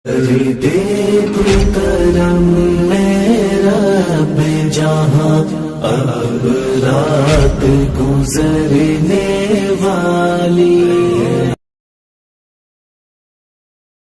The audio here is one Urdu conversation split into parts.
دیکھ کرم میرا رب جہاں اب رات گزرنے والی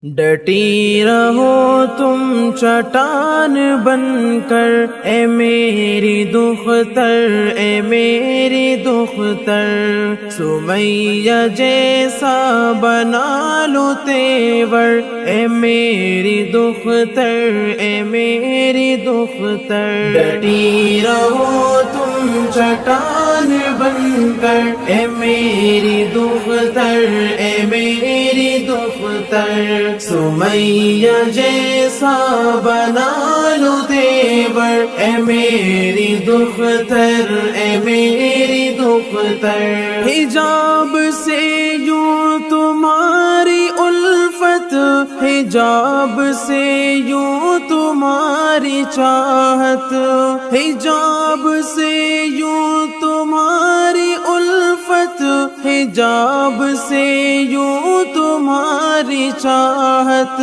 ڈٹی رہو تم چٹان بن کر اے میری دختر اے میری دختر سمیہ جیسا بنا لو تیور اے میری دختر اے میری دختر ڈٹی رہو تم چٹان بن کر اے میری دختر اے میری دختر سمیہ جیسا بنا لو تیور اے میری دختر اے میری دختر حجاب سے یوں تمہاری الفت حجاب سے یوں تمہاری چاہت حجاب سے یوں تمہاری الفت حجاب سے یوں تمہاری چاہت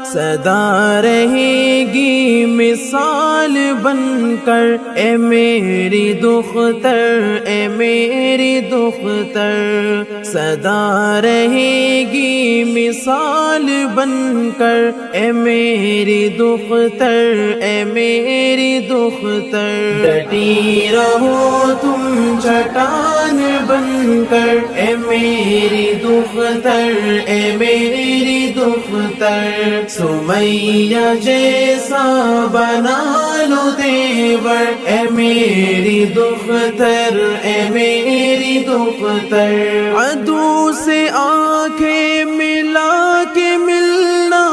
سدا رہے گی مثال بن کر اے میری دختر اے میری دختر سدا رہے گی مثال بن کر اے میری دختر اے میری دختر ڈٹی رہو تم چٹان بن کر اے میری دختر اے میری دختر سمیہ جیسا بنا لو تیور اے میری دختر اے میری دختر عدو سے آنکھیں ملا کے ملنا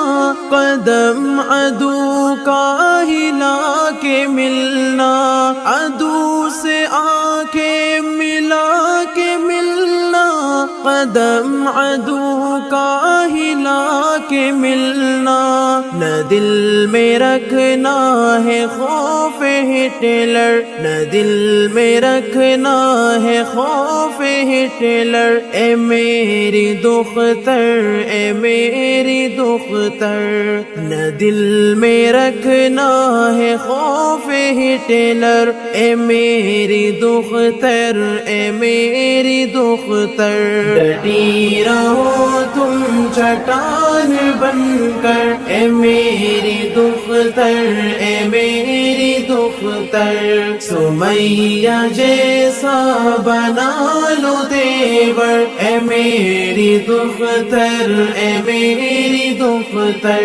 قدم عدو کا ہلا کے ملنا عدو سے آنکھیں ملا کے ملنا قدم عدو کا ہلا کے ملنا نہ دل میں رکھنا ہے خوف ہٹلر نہ دل میں رکھنا ہے خوف ہٹلر اے میری دختر اے میری دختر نہ دل میں رکھنا ہے خوف ہٹلر اے میری دختر اے میری دختر ڈٹی رہو تم چٹان بن کر اے میری دختر اے میری دختر سمیہ جیسا بنا لو تیور اے میری دختر اے میری دختر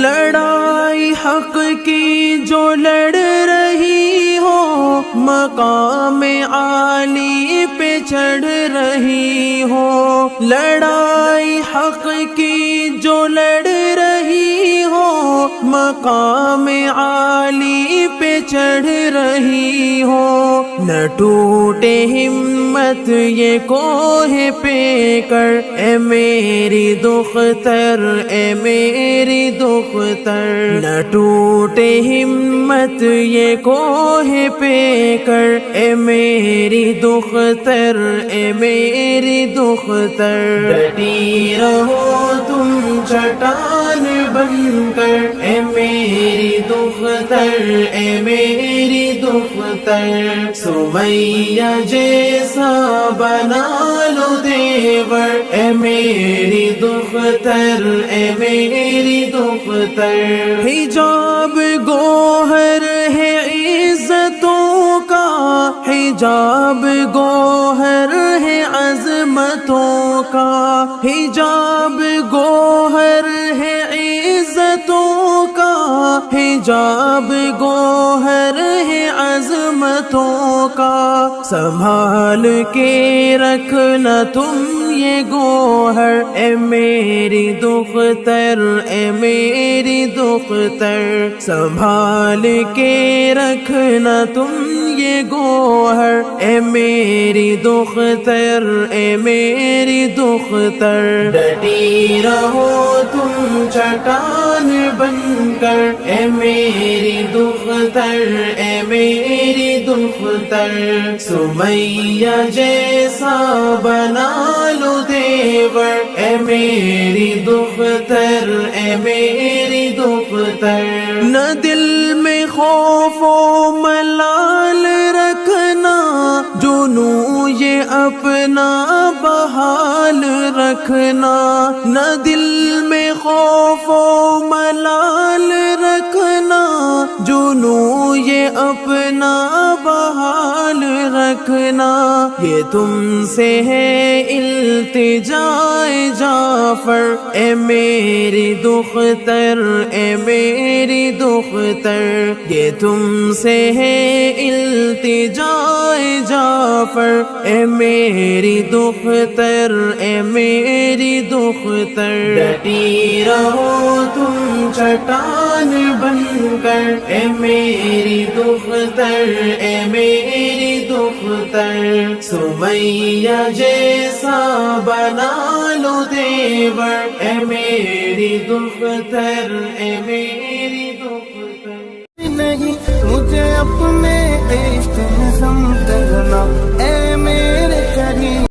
لڑائی حق کی جو لڑ رہی ہو مقام عالی پہ چڑھ رہی ہو لڑائی حق کی جو لڑ رہی ہو مقام عالی پہ چڑھ رہی ہو نہ ٹوٹے ہمت یہ کوہ پہ کر اے میری دختر اے میری دختر نہ ٹوٹے ہمت یہ کوہ پہ کر اے میری دختر اے میری دختر ڈٹی رہو تم چٹان بن کر اے میری دختر اے میری دختر سمیہ جیسا بنا لو تیور اے میری دختر اے میری دختر حجاب گوہر ہے عزتوں کا حجاب گوہر ہے عظمتوں کا حجاب گوہر ہے عزتوں کا حجاب گوہر ہے عظمتوں کا سنبھال کے رکھنا تم یہ گوہر اے میری دختر اے میری دختر سنبھال کے رکھنا تم یہ گوہر اے میری دختر اے میری دختر ڈٹی رہو تم چٹان بن کر اے میری دختر اے میری دختر سمیہ جیسا بنا لو تیور اے میری دختر اے میری دختر، نہ دل میں خوف و ملال رکھنا، جنوں یہ اپنا بحال رکھنا، نہ دل میں خوف و ملال رکھنا، جنوں یہ اپنا بحال رکھنا، یہ تم سے ہے التجائے جعفر، اے میری دختر، اے میری دختر، یہ تم سے ہے التجائے جعفر، اے میری دختر، اے میری دختر، ڈٹی رہو تم چٹان بن کر، اے میری دختر، اے میری دختر، سمیہ جیسا بنا لو دیور، اے میری دختر، اے میری دختر، نہیں